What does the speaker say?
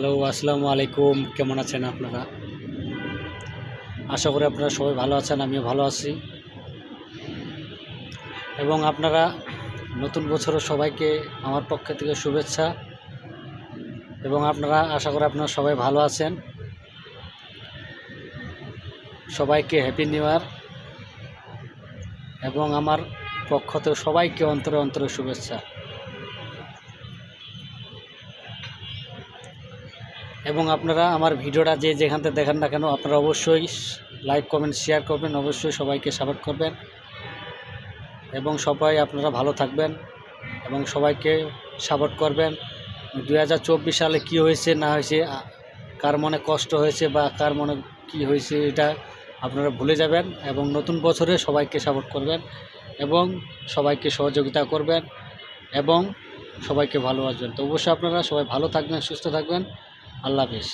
Hello, আসসালামু আলাইকুম। কেমন আছেন আপনারা? আশা করি আপনারা সবাই ভালো আছেন, আমিও ভালো আছি। এবং আপনারা নতুন বছরের সবাইকে আমার পক্ষ থেকে শুভেচ্ছা। এবং আপনারা আশা করি আপনারা সবাই ভালো আছেন। সবাইকে হ্যাপি নিউ ইয়ার এবং আমার পক্ষ থেকে সবাইকে অন্তরে অন্তরে শুভেচ্ছা। এবং আপনারা আমার ভিডিওটা যেখান থেকে দেখেন না কেন, আপনারা অবশ্যই লাইক, কমেন্ট, শেয়ার করবেন, অবশ্যই সবাইকে সাপোর্ট করবেন এবং সবাই আপনারা ভালো থাকবেন এবং সবাইকে সাপোর্ট করবেন। 2024 সালে কি হয়েছে না হয়েছে, কার মনে কষ্ট হয়েছে বা কার মনে কি হয়েছে, এটা আপনারা ভুলে যাবেন এবং নতুন বছরে সবাইকে সাপোর্ট করবেন এবং সবাইকে সহযোগিতা করবেন এবং সবাইকে ভালোবাসবেন। তো অবশ্যই আপনারা সবাই ভালো থাকবেন, সুস্থ থাকবেন। আল্লাহ হাফেজ।